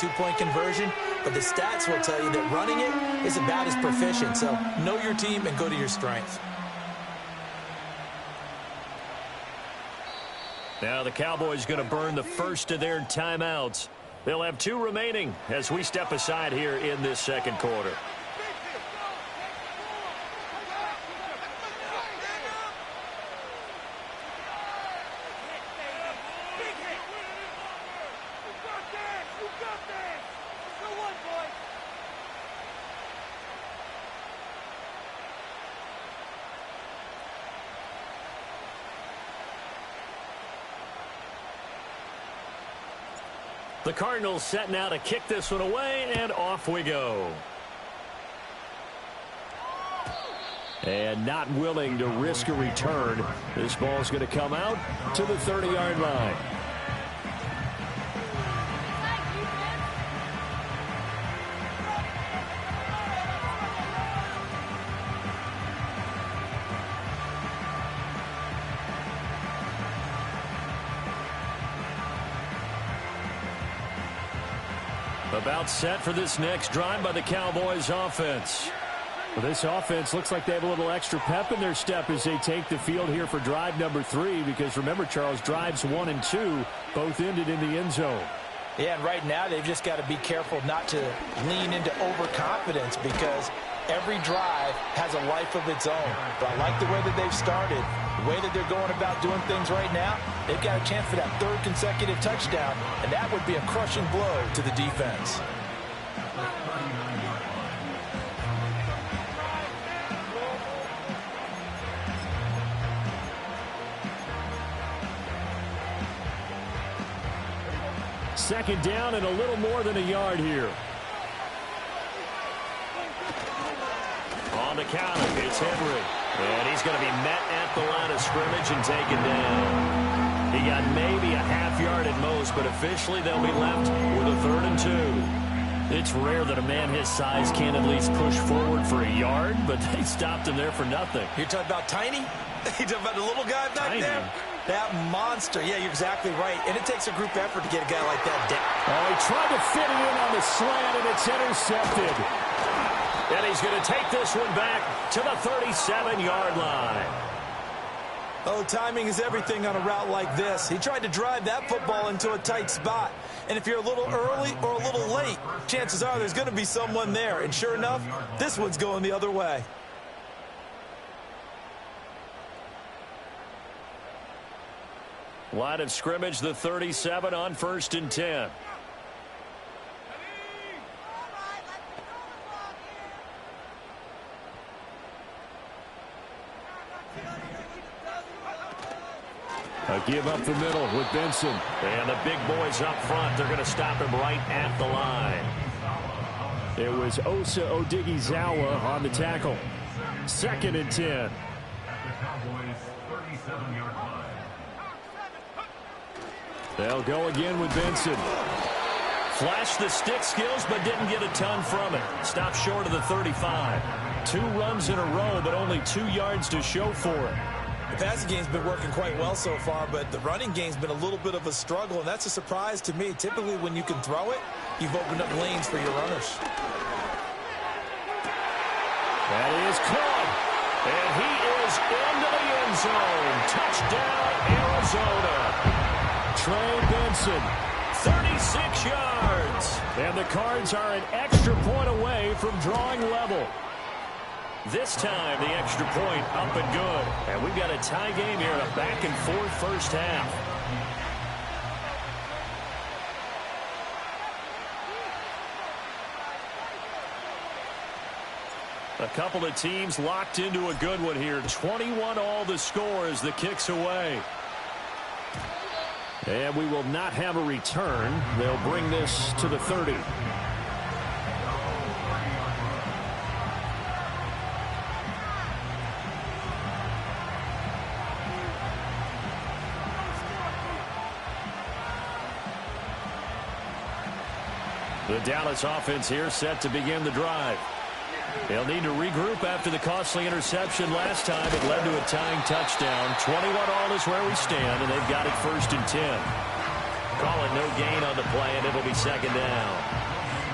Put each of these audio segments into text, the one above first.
two-point conversion, but the stats will tell you that running it is about as proficient. So know your team and go to your strength. Now the Cowboys going to burn the first of their timeouts. They'll have 2 remaining as we step aside here in this second quarter. The Cardinals set now to kick this one away, and off we go. And not willing to risk a return. This ball's going to come out to the 30-yard line. About set for this next drive by the Cowboys offense. Well, this offense looks like they have a little extra pep in their step as they take the field here for drive number 3, because remember, Charles, drives 1 and 2 both ended in the end zone. Yeah, and right now they've just got to be careful not to lean into overconfidence, because every drive has a life of its own. But I like the way that they've started, the way that they're going about doing things right now. They've got a chance for that 3rd consecutive touchdown, and that would be a crushing blow to the defense. Second down and a little more than a yard here. On the counter, it's Henry. And he's going to be met at the line of scrimmage and taken down. He got maybe a half yard at most, but officially they'll be left with a 3rd and 2. It's rare that a man his size can at least push forward for a yard, but they stopped him there for nothing. You're talking about Tiny? You're talking about the little guy back there? That monster. Yeah, you're exactly right. And it takes a group effort to get a guy like that down. Oh, he tried to fit it in on the slant, and it's intercepted. And he's going to take this one back to the 37-yard line. Oh, timing is everything on a route like this. He tried to drive that football into a tight spot. And if you're a little early or a little late, chances are there's going to be someone there. And sure enough, this one's going the other way. Line of scrimmage, the 37 on 1st and 10. A give up the middle with Benson. And the big boys up front, they're going to stop him right at the line. It was Osa Odighizuwa on the tackle. 2nd and 10. They'll go again with Benson. Flashed the stick skills, but didn't get a ton from it. Stopped short of the 35. 2 runs in a row, but only 2 yards to show for it. The passing game's been working quite well so far, but the running game's been a little bit of a struggle, and that's a surprise to me. Typically, when you can throw it, you've opened up lanes for your runners. That is caught, and he is into the end zone. Touchdown, Arizona. Trey Benson, 36 yards. And the Cards are an extra point away from drawing level. This time, the extra point up and good. And we've got a tie game here, a back-and-forth first half. A couple of teams locked into a good one here. 21 all the score as the kick's away. And we will not have a return. They'll bring this to the 30. The Dallas offense here set to begin the drive. They'll need to regroup after the costly interception last time. It led to a tying touchdown. 21 all is where we stand, and they've got it 1st and 10. Call it no gain on the play, and it'll be second down.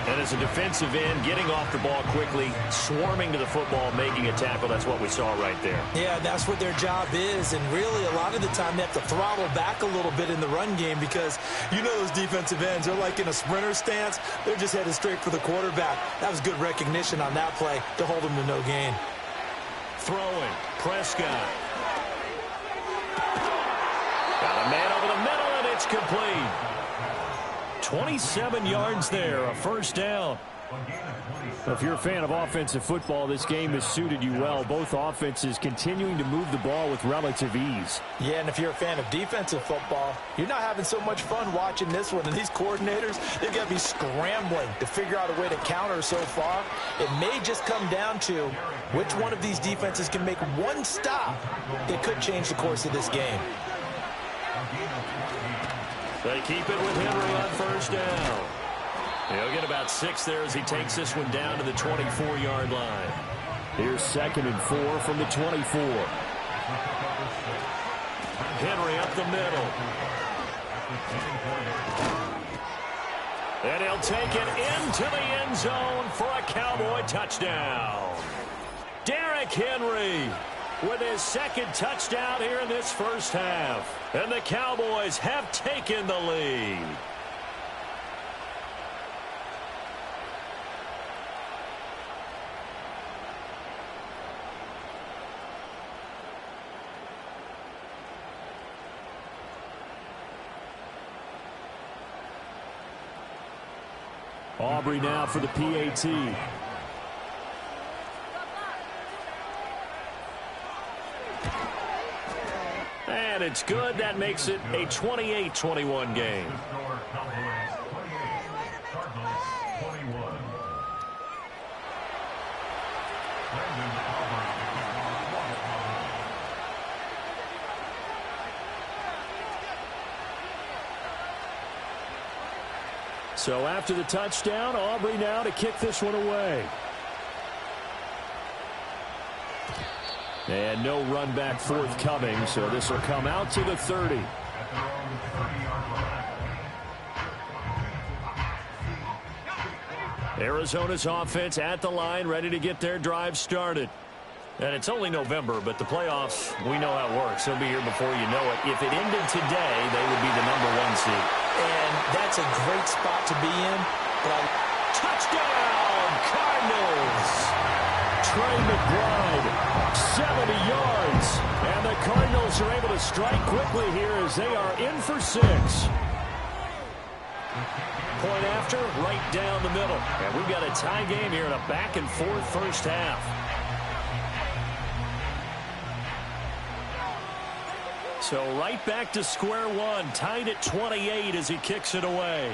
And as a defensive end, getting off the ball quickly, swarming to the football, making a tackle, that's what we saw right there. Yeah, that's what their job is. And really, a lot of the time, they have to throttle back a little bit in the run game because you know those defensive ends, they're like in a sprinter stance. They're just headed straight for the quarterback. That was good recognition on that play to hold them to no gain. Throwing, Prescott. Got a man over the middle, and it's complete. 27 yards there, a first down. If you're a fan of offensive football, this game has suited you well. Both offenses continuing to move the ball with relative ease. Yeah, and if you're a fan of defensive football, you're not having so much fun watching this one. And these coordinators, they've got to be scrambling to figure out a way to counter so far. It may just come down to which one of these defenses can make one stop that could change the course of this game. They keep it with Henry on first down. He'll get about 6 there as he takes this one down to the 24-yard line. Here's 2nd and 4 from the 24. Henry up the middle. And he'll take it into the end zone for a Cowboy touchdown. Derrick Henry with his 2nd touchdown here in this first half. And the Cowboys have taken the lead. Aubrey now for the PAT. And it's good. That makes it a 28-21 game. So after the touchdown, Aubrey now to kick this one away. And no run back forthcoming, so this will come out to the 30. Arizona's offense at the line, ready to get their drive started. And it's only November, but the playoffs, we know how it works. They'll be here before you know it. If it ended today, they would be the #1 seed. And that's a great spot to be in. But touchdown, Cardinals! Trey McBride, 70 yards. And the Cardinals are able to strike quickly here as they are in for 6. Point after, right down the middle. And we've got a tie game here in a back-and-forth first half. So right back to square one, tied at 28 as he kicks it away.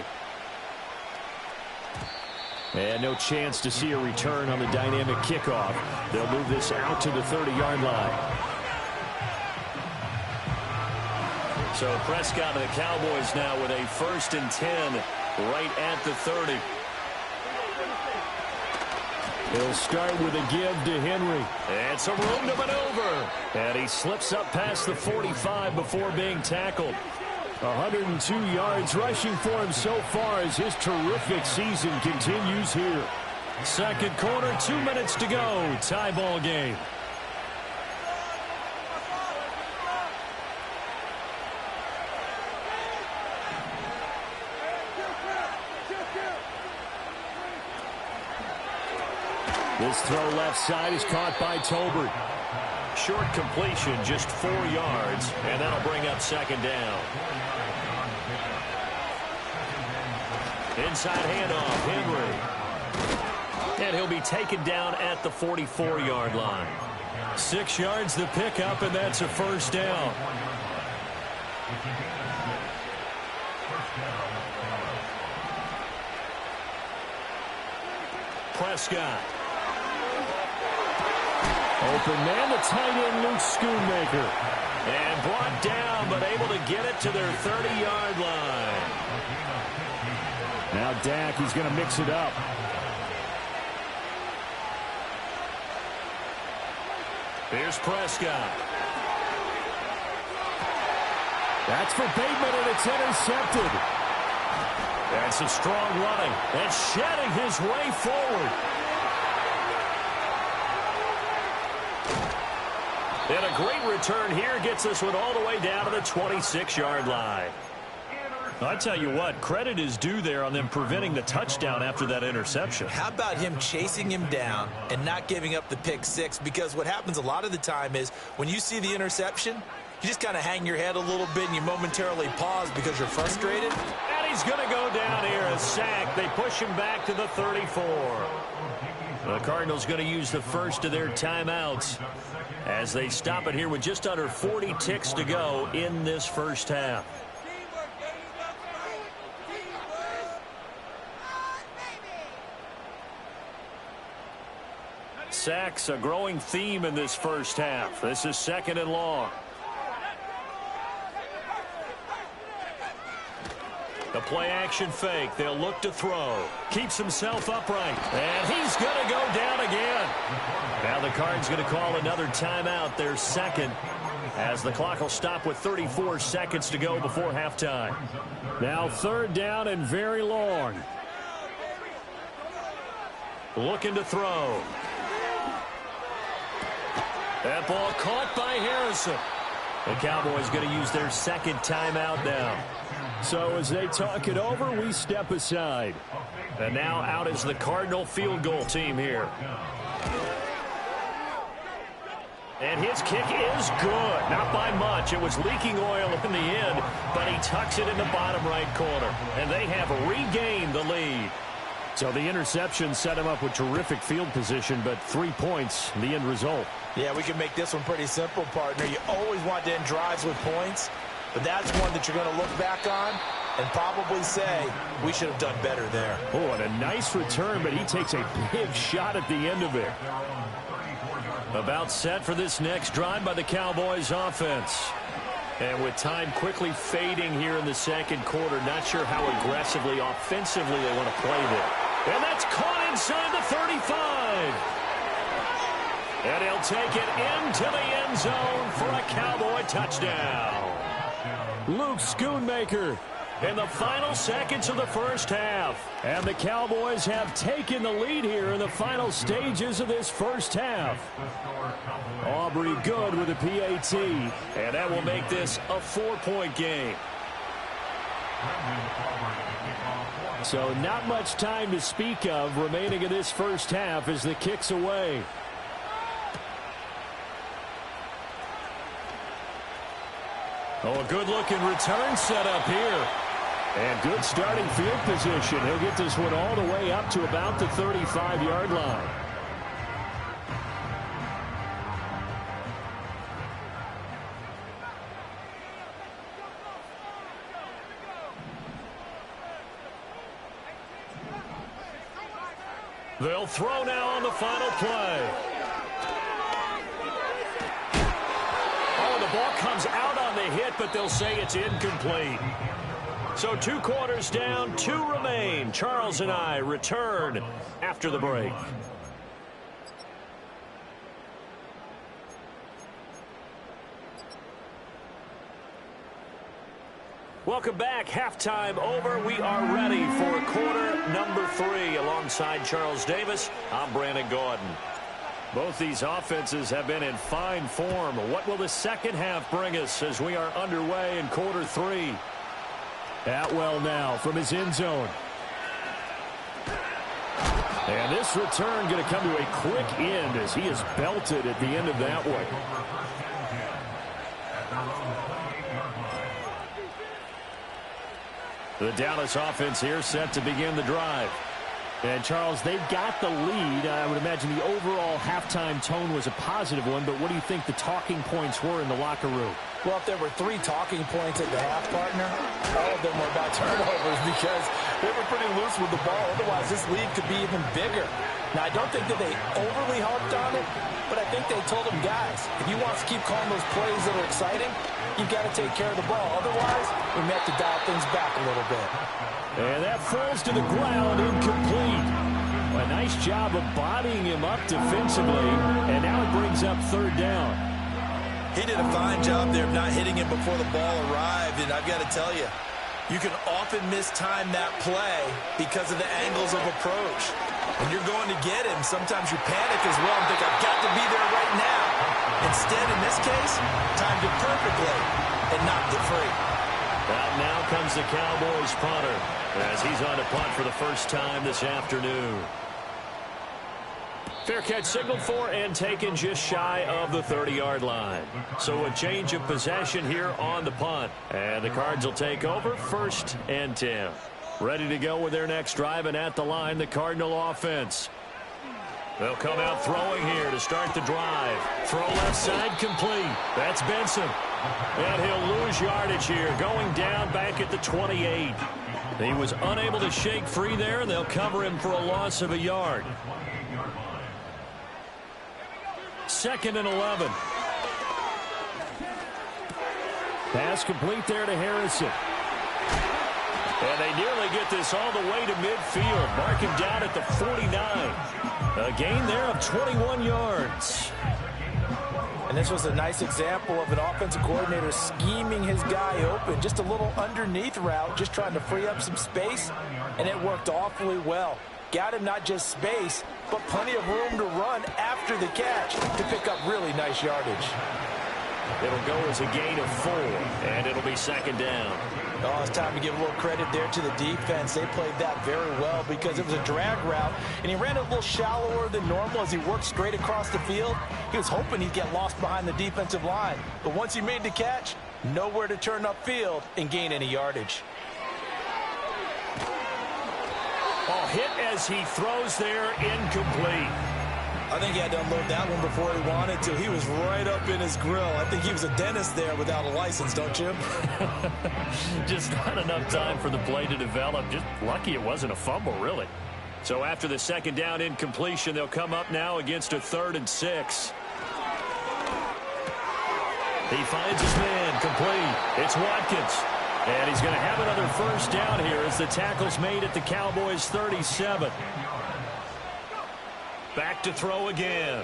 And no chance to see a return on the dynamic kickoff. They'll move this out to the 30-yard line. So Prescott and the Cowboys now with a 1st and 10 right at the 30. He'll start with a give to Henry. And some room to maneuver. And he slips up past the 45 before being tackled. 102 yards rushing for him so far as his terrific season continues here. Second quarter, 2 minutes to go. Tie ball game. This throw left side is caught by Tolbert. Short completion, just 4 yards, and that'll bring up second down. Inside handoff, Henry. And he'll be taken down at the 44-yard line. 6 yards the pickup, and that's a first down. Prescott. Open man, the tight end, Luke Schoonmaker. And brought down, but able to get it to their 30-yard line. Now Dak, he's going to mix it up. Here's Prescott. That's for Bateman, and it's intercepted. And some strong running and shedding his way forward. And a great return here gets this one all the way down to the 26-yard line. I tell you what, credit is due there on them preventing the touchdown after that interception. How about him chasing him down and not giving up the pick six? Because what happens a lot of the time is when you see the interception, you just kind of hang your head a little bit and you momentarily pause because you're frustrated. And he's going to go down here, a sack. They push him back to the 34. The Cardinals going to use the first of their timeouts as they stop it here with just under 40 ticks to go in this first half. Sacks, a growing theme in this first half. This is 2nd and long. The play action fake. They'll look to throw. Keeps himself upright. And he's going to go down again. Now the Cards going to call another timeout, their second, as the clock will stop with 34 seconds to go before halftime. Now 3rd down and very long. Looking to throw. That ball caught by Harrison. The Cowboys going to use their second timeout now. So as they talk it over, we step aside. And now out is the Cardinal field goal team here. And his kick is good. Not by much. It was leaking oil in the end, but he tucks it in the bottom right corner. And they have regained the lead. So the interception set him up with terrific field position, but 3 points, the end result. Yeah, we can make this one pretty simple, partner. You always want to end drives with points, but that's one that you're going to look back on and probably say, we should have done better there. Oh, and a nice return, but he takes a big shot at the end of it. About set for this next drive by the Cowboys offense. And with time quickly fading here in the second quarter, not sure how aggressively, offensively they want to play there. And that's caught inside the 35. And he'll take it into the end zone for a Cowboy touchdown. Luke Schoonmaker In the final seconds of the first half. And the Cowboys have taken the lead here in the final stages of this first half. Aubrey good with a PAT. And that will make this a 4-point game. So not much time to speak of remaining in this first half as the kick's away. Oh, a good-looking return set up here. And good starting field position. He'll get this one all the way up to about the 35-yard line. They'll throw now on the final play. Oh, the ball comes out on the hit, but they'll say it's incomplete. So 2 quarters down, 2 remain. Charles and I return after the break. Welcome back. Halftime over. We are ready for quarter number 3. Alongside Charles Davis, I'm Brandon Gordon. Both these offenses have been in fine form. What will the second half bring us as we are underway in quarter 3? Atwell now from his end zone. And this return going to come to a quick end as he is belted at the end of that one. The Dallas offense here set to begin the drive. And, Charles, they've got the lead. I would imagine the overall halftime tone was a positive one, but what do you think the talking points were in the locker room? Well, if there were 3 talking points at the half, partner, all of them were about turnovers because they were pretty loose with the ball. Otherwise, this lead could be even bigger. Now, I don't think that they overly harped on it, but I think they told them, guys, if you want to keep calling those plays that are exciting, you've got to take care of the ball. Otherwise, we may have to dial things back a little bit. And that falls to the ground, incomplete. A nice job of bodying him up defensively, and now it brings up 3rd down. He did a fine job there of not hitting him before the ball arrived, and I've got to tell you, You can often mistime that play because of the angles of approach. When you're going to get him, sometimes you panic as well and think, I've got to be there right now. Instead, in this case, timed it perfectly and knocked it free. Out now comes the Cowboys punter as he's on to punt for the first time this afternoon. Fair catch signaled for and taken just shy of the 30-yard line. So a change of possession here on the punt. And the Cards will take over 1st and 10. Ready to go with their next drive, and at the line, the Cardinal offense. They'll come out throwing here to start the drive. Throw left side complete. That's Benson. And he'll lose yardage here, going down back at the 28. He was unable to shake free there, and they'll cover him for a loss of a yard. 2nd and 11. Pass complete there to Harrison. And they nearly get this all the way to midfield. Mark him down at the 49. A gain there of 21 yards. And this was a nice example of an offensive coordinator scheming his guy open. Just a little underneath route, just trying to free up some space. And it worked awfully well. Got him not just space, but plenty of room to run after the catch to pick up really nice yardage. It'll go as a gain of 4, and it'll be 2nd down. Oh, it's time to give a little credit there to the defense. They played that very well because it was a drag route, and he ran a little shallower than normal as he worked straight across the field. He was hoping he'd get lost behind the defensive line, but once he made the catch, nowhere to turn upfield and gain any yardage. Oh, hit as he throws there, incomplete. I think he had to unload that one before he wanted to. He was right up in his grill. I think he was a dentist there without a license, don't you? Just not enough time for the play to develop. Just lucky it wasn't a fumble, really. So after the 2nd down incompletion, they'll come up now against a 3rd and 6. He finds his man complete. It's Watkins. And he's going to have another 1st down here as the tackle's made at the Cowboys' 37. Back to throw again.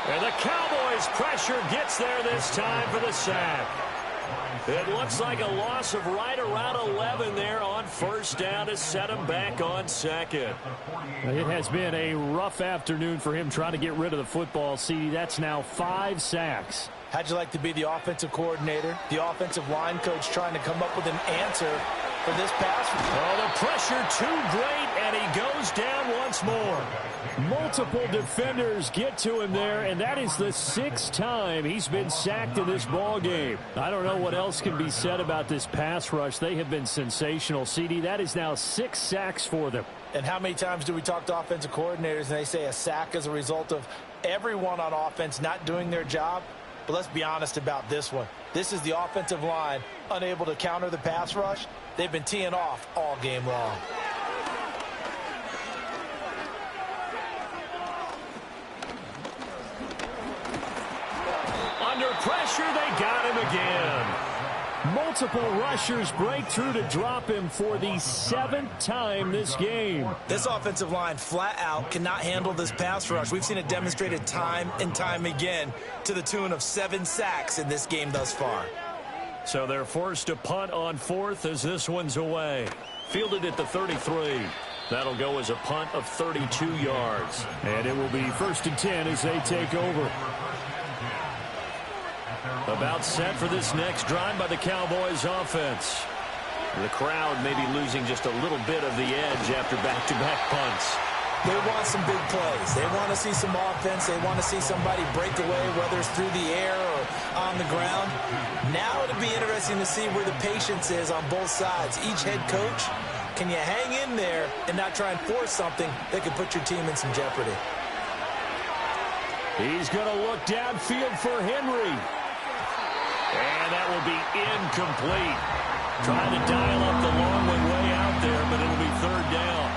And the Cowboys' pressure gets there this time for the sack. It looks like a loss of right around 11 there on 1st down to set him back on 2nd. It has been a rough afternoon for him trying to get rid of the football. See, that's now 5 sacks. How'd you like to be the offensive coordinator, the offensive line coach trying to come up with an answer for this pass? Oh, the pressure too great, and he goes down once more. Multiple defenders get to him there, and that is the 6th time he's been sacked in this ball game. I don't know what else can be said about this pass rush. They have been sensational. CD, that is now 6 sacks for them. And how many times do we talk to offensive coordinators and they say a sack is a result of everyone on offense not doing their job? But let's be honest about this one. This is the offensive line unable to counter the pass rush. They've been teeing off all game long. Under pressure, they got him again. Multiple rushers break through to drop him for the 7th time this game. This offensive line flat out cannot handle this pass rush. We've seen it demonstrated time and time again to the tune of 7 sacks in this game thus far. So they're forced to punt on 4th as this one's away. Fielded at the 33. That'll go as a punt of 32 yards. And it will be 1st and 10 as they take over. About set for this next drive by the Cowboys offense. The crowd may be losing just a little bit of the edge after back-to-back punts. They want some big plays. They want to see some offense. They want to see somebody break away, whether it's through the air or on the ground. Now it'll be interesting to see where the patience is on both sides. Each head coach, can you hang in there and not try and force something that could put your team in some jeopardy? He's going to look downfield for Henry. And that will be incomplete. Trying to dial up the long one way out there, but it'll be 3rd down.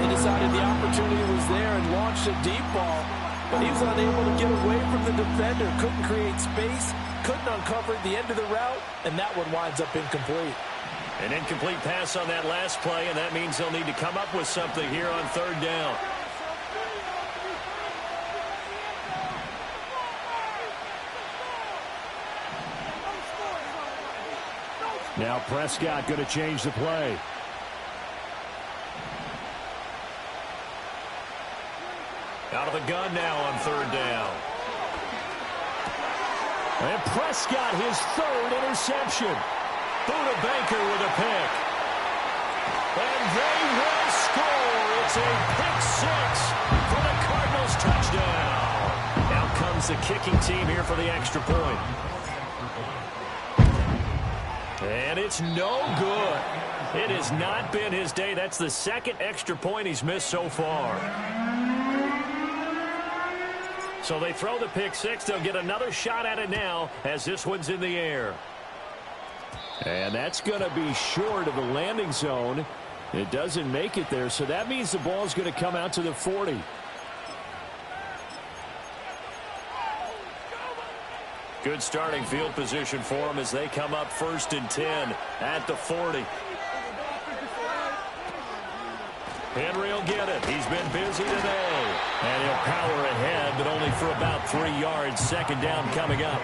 They decided the opportunity was there and launched a deep ball, but he was unable to get away from the defender. Couldn't create space, couldn't uncover the end of the route, and that one winds up incomplete. An incomplete pass on that last play, and that means they'll need to come up with something here on 3rd down. Now Prescott going to change the play. Out of the gun now on 3rd down. And Prescott, his 3rd interception. Buda Baker with a pick. And they will score. It's a pick 6 for the Cardinals touchdown. Out comes the kicking team here for the extra point. And it's no good. It has not been his day. That's the 2nd extra point he's missed so far. So they throw the pick 6. They'll get another shot at it now as this one's in the air. And that's going to be short of the landing zone. It doesn't make it there, so that means the ball's going to come out to the 40. Good starting field position for them as they come up 1st and 10 at the 40. Henry will get it. He's been busy today. And he'll power ahead, but only for about 3 yards. 2nd down coming up.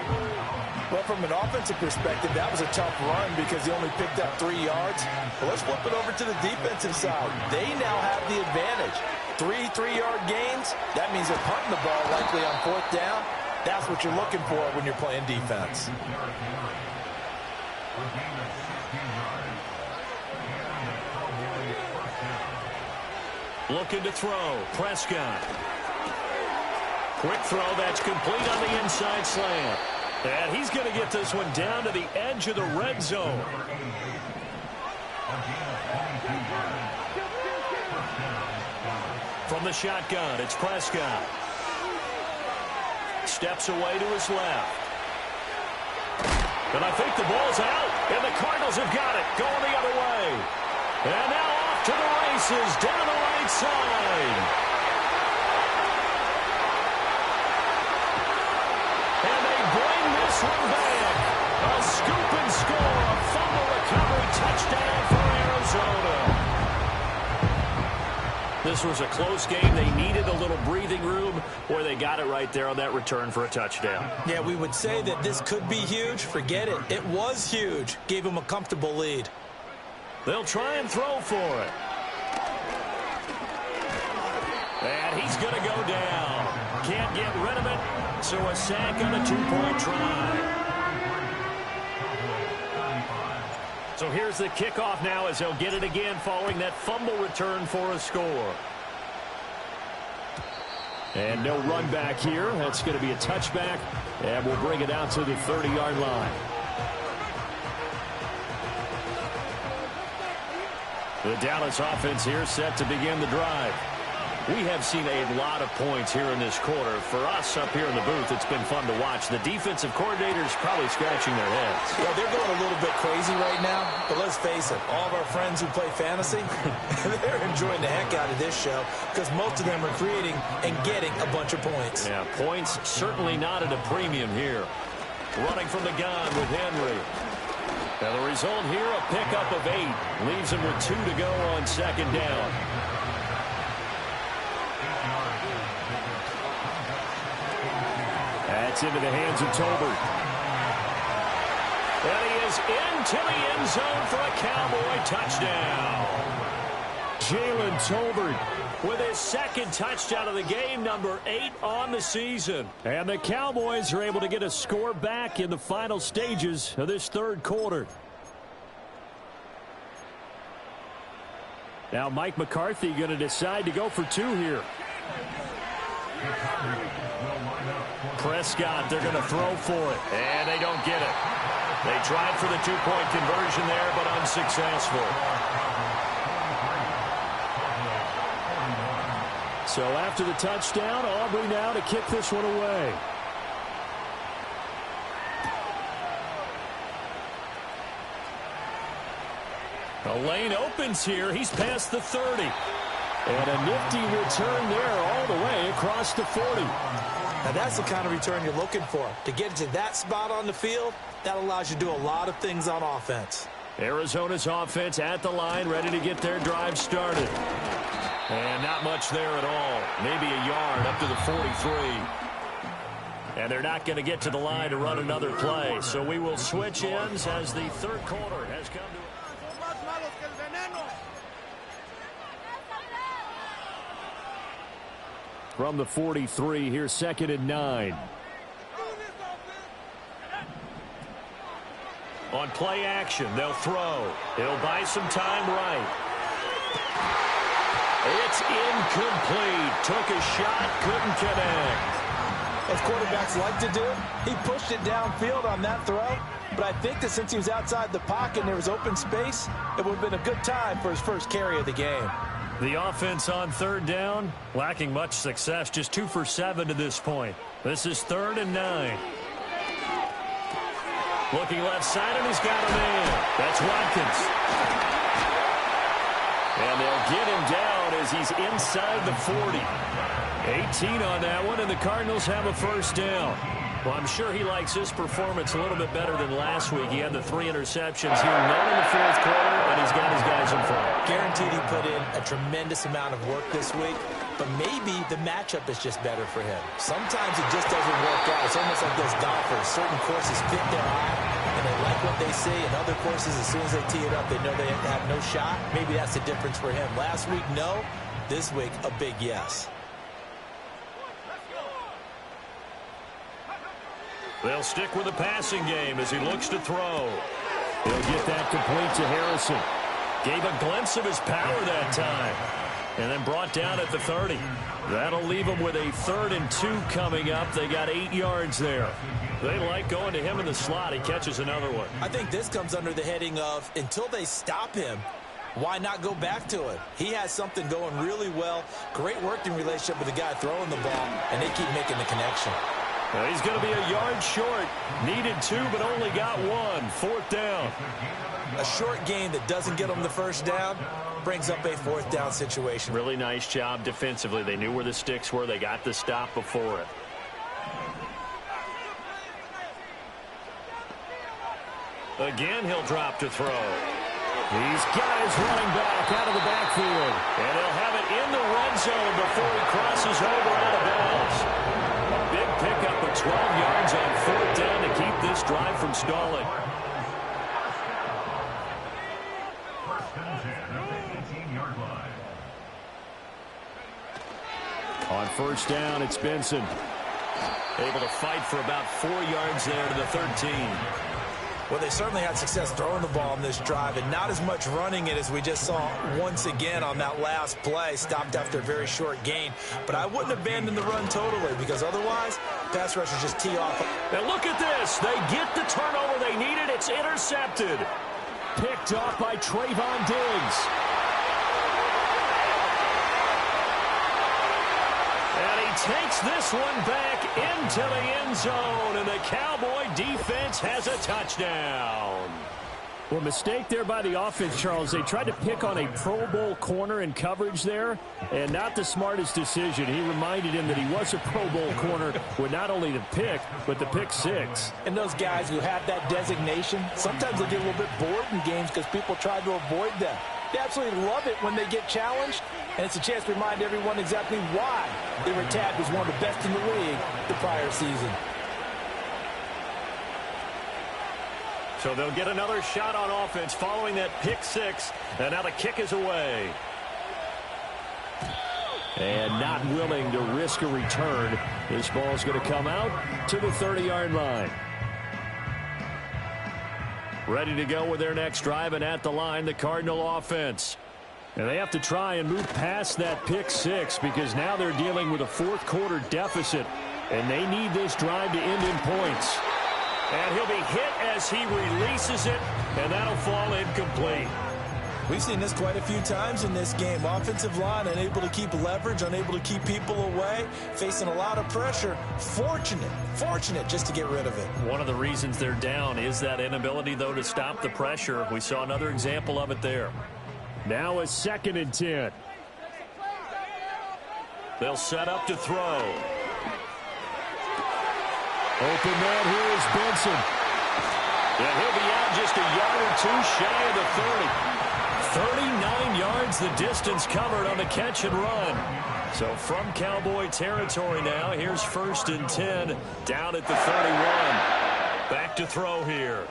Well, from an offensive perspective, that was a tough run because he only picked up 3 yards. But let's flip it over to the defensive side. They now have the advantage. 3 3-yard gains. That means they're punting the ball likely on 4th down. That's what you're looking for when you're playing defense. Looking to throw. Prescott. Quick throw that's complete on the inside slant. And he's going to get this one down to the edge of the red zone. From the shotgun, it's Prescott. Steps away to his left. And I think the ball's out, and the Cardinals have got it, going the other way. And now off to the races, down the right side. And they bring this one back. A scoop and score, a fumble recovery touchdown for Arizona. This was a close game. They needed a little breathing room, or they got it right there on that return for a touchdown. Yeah, we would say that this could be huge. Forget it. It was huge. Gave them a comfortable lead. They'll try and throw for it. And he's going to go down. Can't get rid of it, so a sack on a 2-point try. So here's the kickoff now as they'll get it again following that fumble return for a score. And no run back here. That's going to be a touchback, and we'll bring it out to the 30-yard line. The Dallas offense here set to begin the drive. We have seen a lot of points here in this quarter. For us up here in the booth, it's been fun to watch. The defensive coordinators probably scratching their heads. Yeah, they're going a little bit crazy right now, but let's face it, all of our friends who play fantasy, they're enjoying the heck out of this show because most of them are creating and getting a bunch of points. Yeah, points certainly not at a premium here. Running from the gun with Henry. And the result here, a pickup of 8. Leaves him with 2 to go on 2nd down. That's into the hands of Tolbert. And he is into the end zone for a Cowboy touchdown. Jalen Tolbert with his 2nd touchdown of the game, number 8 on the season. And the Cowboys are able to get a score back in the final stages of this 3rd quarter. Now Mike McCarthy going to decide to go for 2 here. Prescott, they're going to throw for it. And they don't get it. They tried for the 2-point conversion there, but unsuccessful. So after the touchdown, Aubrey now to kick this one away. The lane opens here. He's past the 30. And a nifty return there all the way across the 40. Now that's the kind of return you're looking for. To get to that spot on the field, that allows you to do a lot of things on offense. Arizona's offense at the line, ready to get their drive started. And not much there at all. Maybe a yard up to the 43. And they're not going to get to the line to run another play. So we will switch ends as the third quarter has come to from the 43, here's 2nd and 9. On play action, they'll throw. He'll buy some time right. It's incomplete. Took a shot, couldn't connect. As quarterbacks like to do, he pushed it downfield on that throw. But I think that since he was outside the pocket and there was open space, it would have been a good time for his first carry of the game. The offense on 3rd down, lacking much success, just 2 for 7 to this point. This is 3rd and 9. Looking left side, and he's got a man. That's Watkins. And they'll get him down as he's inside the 40. 18 on that one, and the Cardinals have a first down. Well, I'm sure he likes his performance a little bit better than last week. He had the 3 interceptions here, none in the 4th quarter, and he's got his guys in front. Guaranteed he put in a tremendous amount of work this week, but maybe the matchup is just better for him. Sometimes it just doesn't work out. It's almost like those golfers. Certain courses fit their eye, and they like what they see. And other courses, as soon as they tee it up, they know they have no shot. Maybe that's the difference for him. Last week, no. This week, a big yes. They'll stick with the passing game as he looks to throw. He'll get that complete to Harrison. Gave a glimpse of his power that time. And then brought down at the 30. That'll leave him with a 3rd and 2 coming up. They got 8 yards there. They like going to him in the slot. He catches another one. I think this comes under the heading of until they stop him, why not go back to it? He has something going really well. Great working relationship with the guy throwing the ball, and they keep making the connection. Well, he's going to be a yard short. Needed 2, but only got 1. 4th down. A short gain that doesn't get them the first down brings up a 4th down situation. Really nice job defensively. They knew where the sticks were. They got the stop before it. Again, he'll drop to throw. He's got his running back out of the backfield. And he'll have it in the red zone before he crosses over out of bounds. Big pickup of 12 yards on 4th down to keep this drive from stalling. On 1st down, it's Benson. Able to fight for about 4 yards there to the 13. Well, they certainly had success throwing the ball on this drive, and not as much running it as we just saw once again on that last play. Stopped after a very short gain. But I wouldn't abandon the run totally, because otherwise, pass rushers just tee off. And look at this. They get the turnover they needed. It's intercepted. Picked off by Trayvon Diggs. And he takes this one back into the end zone, and the Cowboy defense has a touchdown. Well, mistake there by the offense, Charles. They tried to pick on a Pro Bowl corner in coverage there, and not the smartest decision. He reminded him that he was a Pro Bowl corner with not only the pick, but the pick 6. And those guys who have that designation, sometimes they get a little bit bored in games because people try to avoid them. They absolutely love it when they get challenged, and it's a chance to remind everyone exactly why they were tagged as one of the best in the league the prior season. So they'll get another shot on offense following that pick 6, and now the kick is away. And not willing to risk a return. This ball's going to come out to the 30-yard line. Ready to go with their next drive, and at the line, the Cardinal offense. And they have to try and move past that pick 6 because now they're dealing with a 4th quarter deficit, and they need this drive to end in points. And he'll be hit as he releases it, and that'll fall incomplete. We've seen this quite a few times in this game. Offensive line unable to keep leverage, unable to keep people away, facing a lot of pressure. Fortunate just to get rid of it. One of the reasons they're down is that inability, though, to stop the pressure. We saw another example of it there. Now a 2nd and 10. They'll set up to throw. Open man here is Benson. And he'll be out just a yard or 2 shy of the 30. 39 yards the distance covered on the catch and run. So from Cowboy territory now, here's 1st and 10 down at the 31. Back to throw here.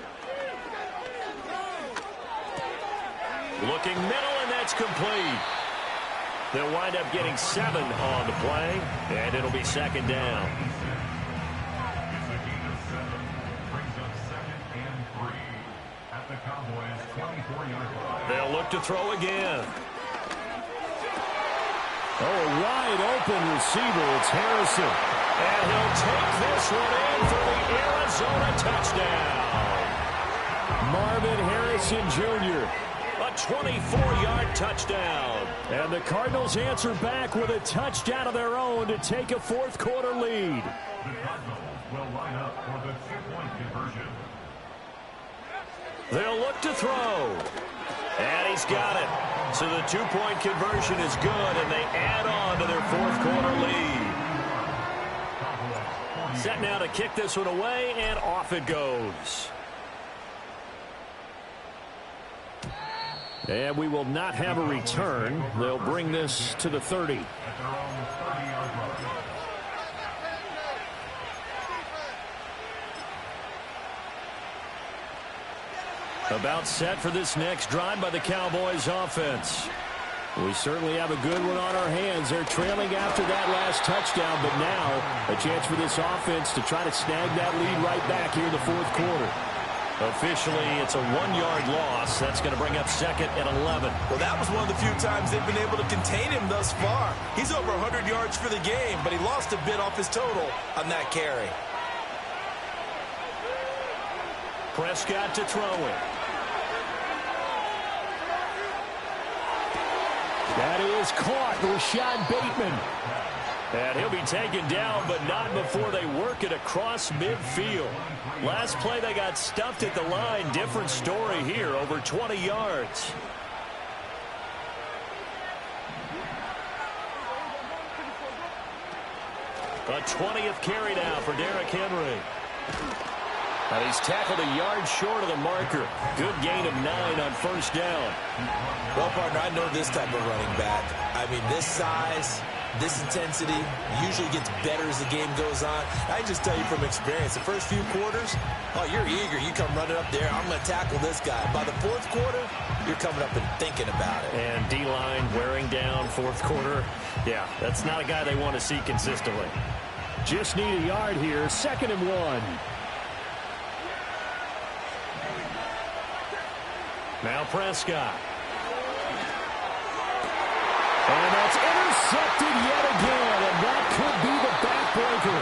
Looking middle, and that's complete. They'll wind up getting 7 on the play, and it'll be 2nd down. They'll look to throw again. Oh, a wide open receiver. It's Harrison. And he'll take this one in for the Arizona touchdown. Marvin Harrison Jr. A 24-yard touchdown. And the Cardinals answer back with a touchdown of their own to take a 4th quarter lead. The Cardinals will line up for the 2-point conversion. They'll look to throw. And he's got it. So the 2-point conversion is good, and they add on to their 4th quarter lead. Set now to kick this one away, and off it goes. And we will not have a return. They'll bring this to the 30. About set for this next drive by the Cowboys offense. We certainly have a good one on our hands. They're trailing after that last touchdown, but now a chance for this offense to try to snag that lead right back here in the 4th quarter. Officially, it's a 1-yard loss. That's going to bring up 2nd and 11. Well, that was one of the few times they've been able to contain him thus far. He's over 100 yards for the game, but he lost a bit off his total on that carry. Prescott to throw it. That is caught. Rashad Bateman. And he'll be taken down, but not before they work it across midfield. Last play, they got stuffed at the line. Different story here, over 20 yards. A 20th carry now for Derrick Henry. And he's tackled a yard short of the marker. Good gain of 9 on 1st down. Well, partner, I know this type of running back. I mean, this size, this intensity usually gets better as the game goes on. I can just tell you from experience, the first few quarters, oh, you're eager. You come running up there, I'm going to tackle this guy. By the 4th quarter, you're coming up and thinking about it. And D-line wearing down 4th quarter. Yeah, that's not a guy they want to see consistently. Just need a yard here. 2nd and 1. Now Prescott. And that's intercepted yet again, and that could be the backbreaker.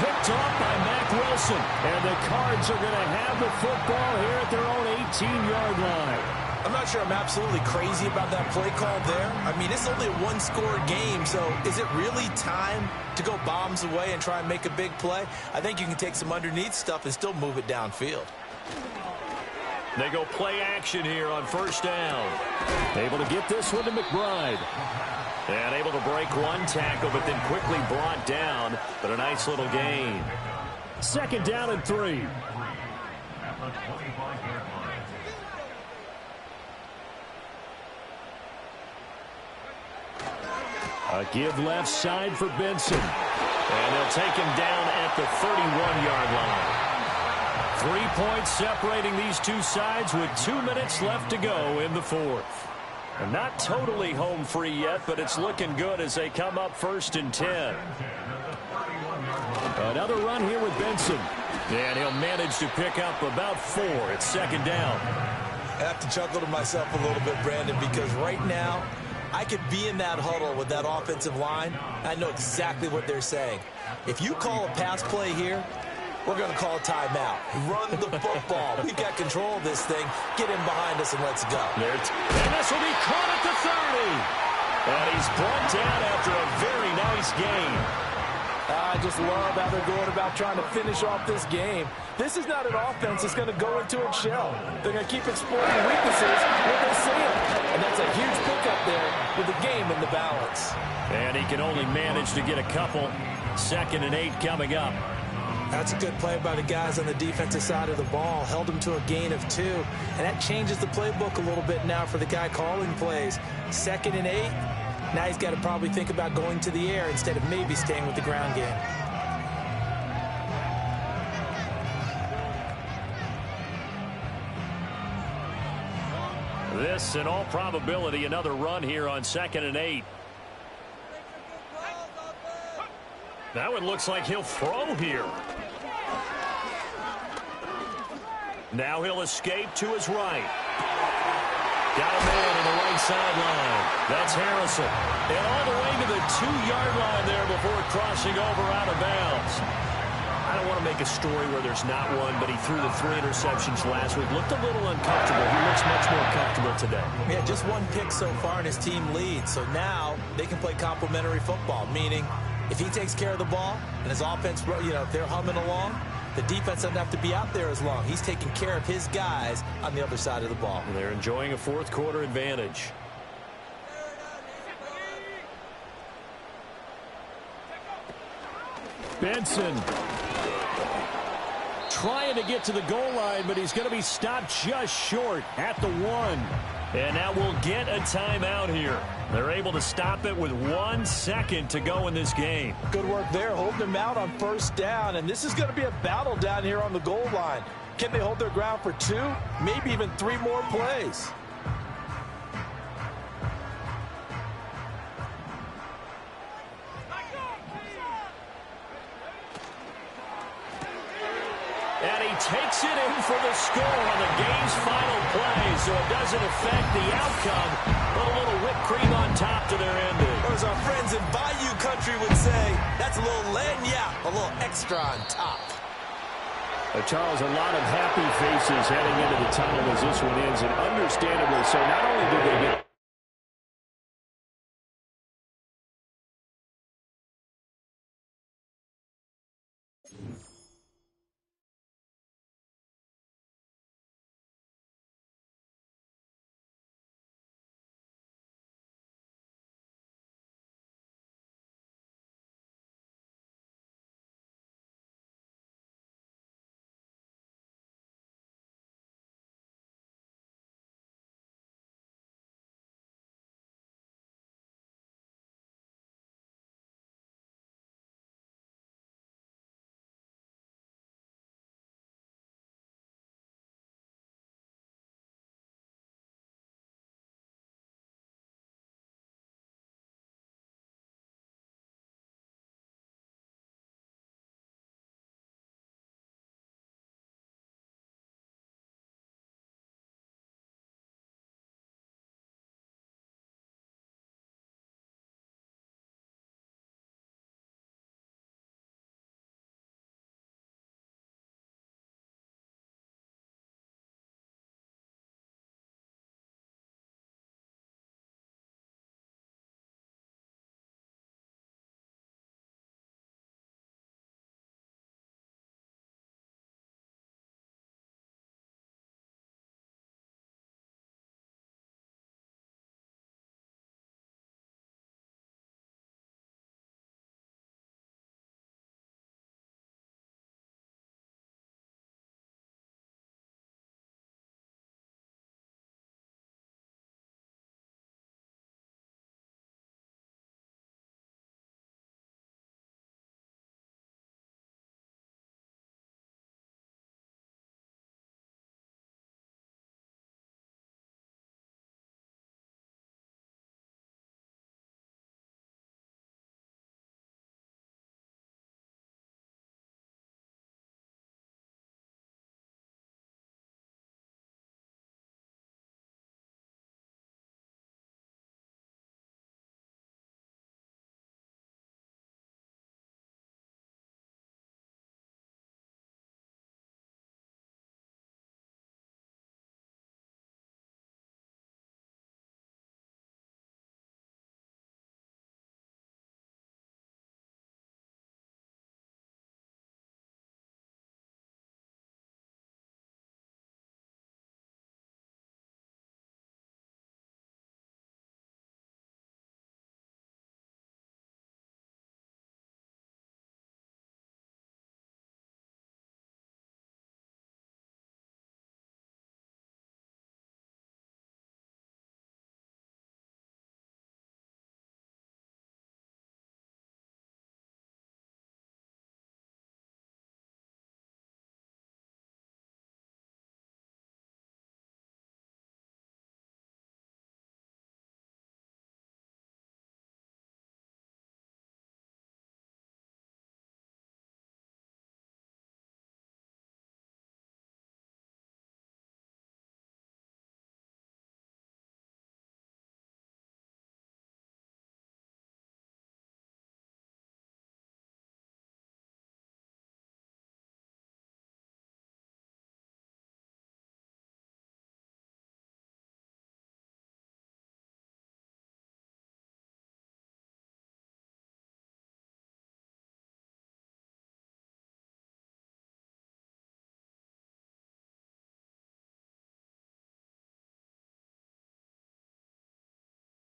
Picked off by Mack Wilson, and the Cards are going to have the football here at their own 18-yard line. I'm not sure I'm absolutely crazy about that play call there. I mean, it's only a 1-score game, so is it really time to go bombs away and try and make a big play? I think you can take some underneath stuff and still move it downfield. They go play action here on 1st down. Able to get this one to McBride. And able to break one tackle, but then quickly brought down. But a nice little gain. 2nd down and 3. A give left side for Benson. And they'll take him down at the 31-yard line. 3 points separating these two sides with 2 minutes left to go in the 4th. And not totally home free yet, but it's looking good as they come up 1st and 10. Another run here with Benson. And he'll manage to pick up about 4. It's 2nd down. I have to chuckle to myself a little bit, Brandon, because right now I could be in that huddle with that offensive line. I know exactly what they're saying. If you call a pass play here, we're going to call a timeout. Run the football. We've got control of this thing. Get in behind us and let's go. And this will be caught at the 30. And he's brought down after a very nice game. I just love how they're going about trying to finish off this game. This is not an offense that's going to go into its shell. They're going to keep exploiting weaknesses when they see them. And that's a huge pickup there with the game in the balance. And he can only manage to get a couple. 2nd and 8 coming up. That's a good play by the guys on the defensive side of the ball. Held them to a gain of 2. And that changes the playbook a little bit now for the guy calling plays. 2nd and 8. Now he's got to probably think about going to the air instead of maybe staying with the ground game. This, in all probability, another run here on 2nd and 8. Now it looks like he'll throw here. Now he'll escape to his right. Got a man on the right sideline. That's Harrison. And all the way to the 2-yard line there before crossing over out of bounds. I don't want to make a story where there's not one, but he threw the 3 interceptions last week. Looked a little uncomfortable. He looks much more comfortable today. Yeah, just 1 pick so far and his team leads. So now they can play complementary football, meaning if he takes care of the ball and his offense, if they're humming along, the defense doesn't have to be out there as long. He's taking care of his guys on the other side of the ball. And they're enjoying a 4th quarter advantage. Benson trying to get to the goal line, but he's going to be stopped just short at the 1. And now we'll get a timeout here. They're able to stop it with 1 second to go in this game. Good work there, holding them out on 1st down. And this is going to be a battle down here on the goal line. Can they hold their ground for 2, maybe even 3 more plays? And he takes it in for the score on the game's final play, so it doesn't affect the outcome, but a little whipped cream on top to their ending. Or as our friends in Bayou Country would say, that's a little lagniappe, a little extra on top. Charles, a lot of happy faces heading into the tunnel as this one ends, and understandably so. Not only